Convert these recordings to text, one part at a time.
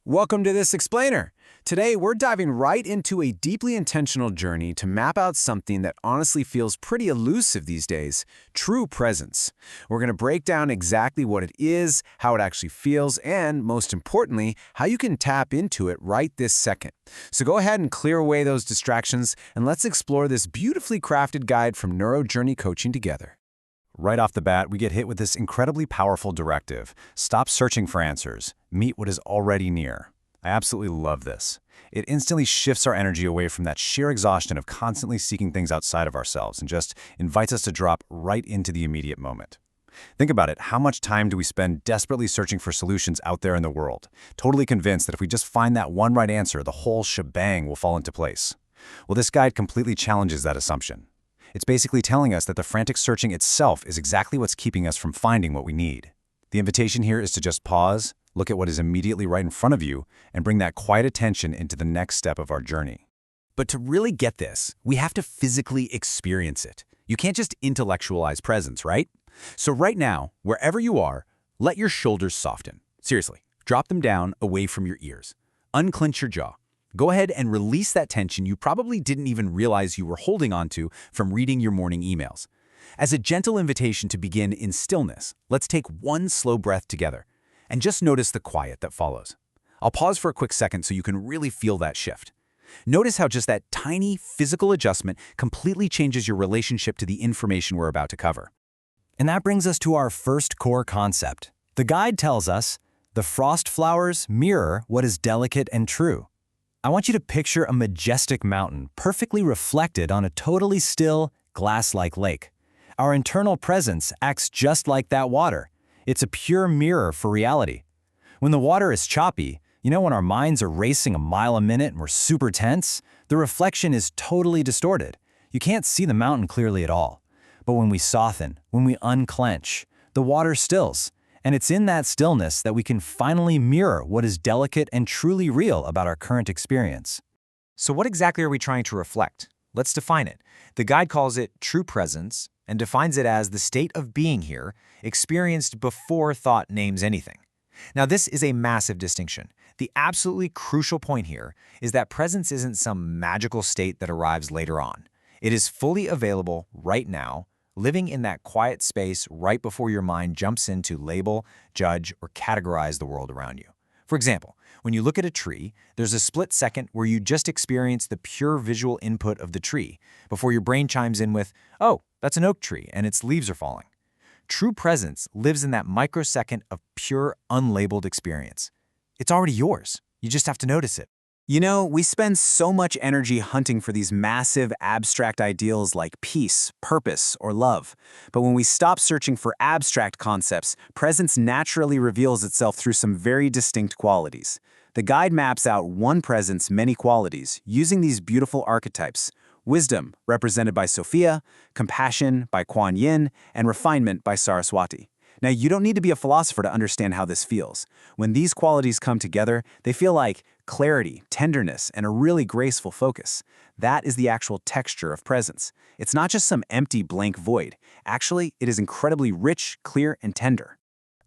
Welcome to This Explainer. Today, we're diving right into a deeply intentional journey to map out something that honestly feels pretty elusive these days, true presence. We're going to break down exactly what it is, how it actually feels, and most importantly, how you can tap into it right this second. So go ahead and clear away those distractions, and let's explore this beautifully crafted guide from NeuroJourney Coaching together. Right off the bat, we get hit with this incredibly powerful directive. Stop searching for answers. Meet what is already near. I absolutely love this. It instantly shifts our energy away from that sheer exhaustion of constantly seeking things outside of ourselves and just invites us to drop right into the immediate moment. Think about it. How much time do we spend desperately searching for solutions out there in the world, totally convinced that if we just find that one right answer, the whole shebang will fall into place? Well, this guide completely challenges that assumption. It's basically telling us that the frantic searching itself is exactly what's keeping us from finding what we need. The invitation here is to just pause, look at what is immediately right in front of you, and bring that quiet attention into the next step of our journey. But to really get this, we have to physically experience it. You can't just intellectualize presence, right? So right now, wherever you are, let your shoulders soften. Seriously, drop them down away from your ears. Unclench your jaw. Go ahead and release that tension you probably didn't even realize you were holding onto from reading your morning emails. As a gentle invitation to begin in stillness, let's take one slow breath together and just notice the quiet that follows. I'll pause for a quick second so you can really feel that shift. Notice how just that tiny physical adjustment completely changes your relationship to the information we're about to cover. And that brings us to our first core concept. The guide tells us, the frost flowers mirror what is delicate and true. I want you to picture a majestic mountain perfectly reflected on a totally still, glass-like lake. Our internal presence acts just like that water. It's a pure mirror for reality. When the water is choppy, when our minds are racing a mile a minute and we're super tense, the reflection is totally distorted. You can't see the mountain clearly at all. But when we soften, when we unclench, the water stills. And it's in that stillness that we can finally mirror what is delicate and truly real about our current experience. So what exactly are we trying to reflect? Let's define it. The guide calls it true presence and defines it as the state of being here, experienced before thought names anything. Now, this is a massive distinction. The absolutely crucial point here is that presence isn't some magical state that arrives later on. It is fully available right now, living in that quiet space right before your mind jumps in to label, judge, or categorize the world around you. For example, when you look at a tree, there's a split second where you just experience the pure visual input of the tree before your brain chimes in with, oh, that's an oak tree and its leaves are falling. True presence lives in that microsecond of pure, unlabeled experience. It's already yours. You just have to notice it. We spend so much energy hunting for these massive, abstract ideals like peace, purpose, or love. But when we stop searching for abstract concepts, presence naturally reveals itself through some very distinct qualities. The guide maps out one presence, many qualities, using these beautiful archetypes: wisdom, represented by Sophia; compassion, by Kuan Yin; and refinement, by Saraswati. Now, you don't need to be a philosopher to understand how this feels. When these qualities come together, they feel like clarity, tenderness, and a really graceful focus. That is the actual texture of presence. It's not just some empty blank void. Actually, it is incredibly rich, clear, and tender.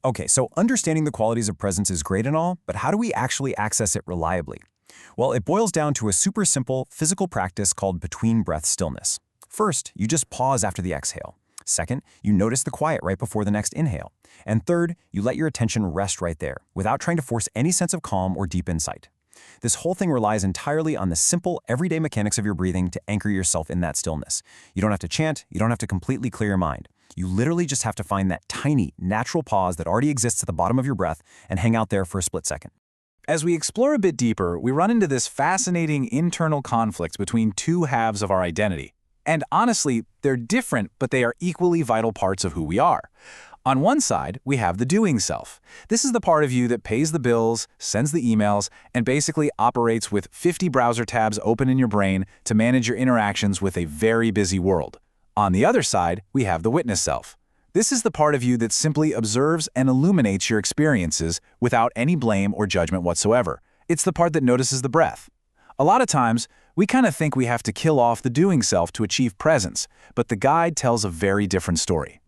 Okay, so understanding the qualities of presence is great and all, but how do we actually access it reliably? Well, it boils down to a super simple physical practice called between-breath stillness. First, you just pause after the exhale. Second, you notice the quiet right before the next inhale. And third, you let your attention rest right there, without trying to force any sense of calm or deep insight. This whole thing relies entirely on the simple, everyday mechanics of your breathing to anchor yourself in that stillness. You don't have to chant, you don't have to completely clear your mind. You literally just have to find that tiny, natural pause that already exists at the bottom of your breath and hang out there for a split second. As we explore a bit deeper, we run into this fascinating internal conflict between two halves of our identity. And honestly, they're different, but they are equally vital parts of who we are. On one side, we have the doing self. This is the part of you that pays the bills, sends the emails, and basically operates with 50 browser tabs open in your brain to manage your interactions with a very busy world. On the other side, we have the witness self. This is the part of you that simply observes and illuminates your experiences without any blame or judgment whatsoever. It's the part that notices the breath. A lot of times, we kind of think we have to kill off the doing self to achieve presence, but the guide tells a very different story.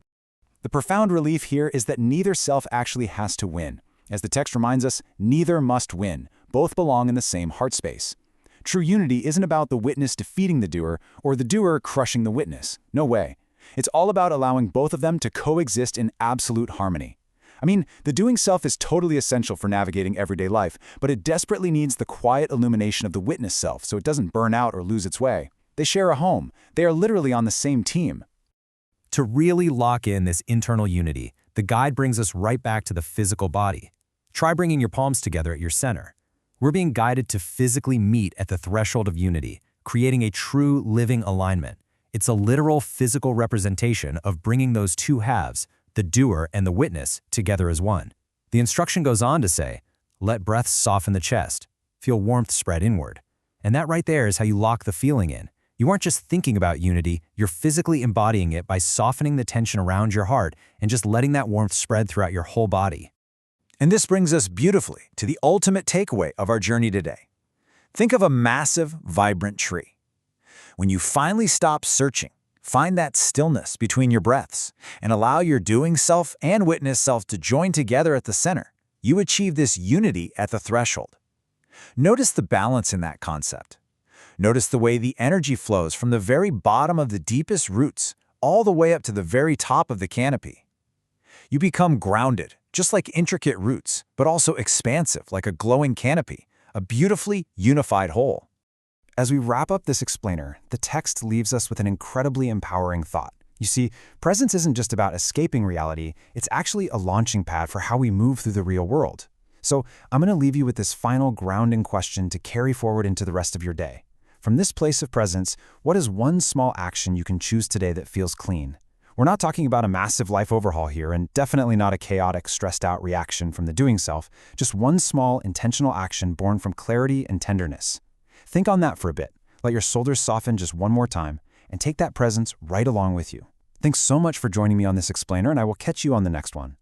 The profound relief here is that neither self actually has to win. As the text reminds us, neither must win. both belong in the same heart space. True unity isn't about the witness defeating the doer or the doer crushing the witness. No way. It's all about allowing both of them to coexist in absolute harmony. I mean, the doing self is totally essential for navigating everyday life, but it desperately needs the quiet illumination of the witness self so it doesn't burn out or lose its way. They share a home. They are literally on the same team. To really lock in this internal unity, the guide brings us right back to the physical body. Try bringing your palms together at your center. We're being guided to physically meet at the threshold of unity, creating a true living alignment. It's a literal physical representation of bringing those two halves, the doer and the witness, together as one. The instruction goes on to say, let breath soften the chest, feel warmth spread inward. And that right there is how you lock the feeling in. You aren't just thinking about unity, you're physically embodying it by softening the tension around your heart and just letting that warmth spread throughout your whole body. And this brings us beautifully to the ultimate takeaway of our journey today. Think of a massive, vibrant tree. When you finally stop searching, find that stillness between your breaths and allow your doing self and witness self to join together at the center, you achieve this unity at the threshold. Notice the balance in that concept. Notice the way the energy flows from the very bottom of the deepest roots all the way up to the very top of the canopy. You become grounded, just like intricate roots, but also expansive like a glowing canopy, a beautifully unified whole. As we wrap up this explainer, the text leaves us with an incredibly empowering thought. You see, presence isn't just about escaping reality, it's actually a launching pad for how we move through the real world. So I'm going to leave you with this final grounding question to carry forward into the rest of your day. From this place of presence, what is one small action you can choose today that feels clean? We're not talking about a massive life overhaul here, and definitely not a chaotic, stressed-out reaction from the doing self, just one small, intentional action born from clarity and tenderness. Think on that for a bit. Let your shoulders soften just one more time, and take that presence right along with you. Thanks so much for joining me on this explainer, and I will catch you on the next one.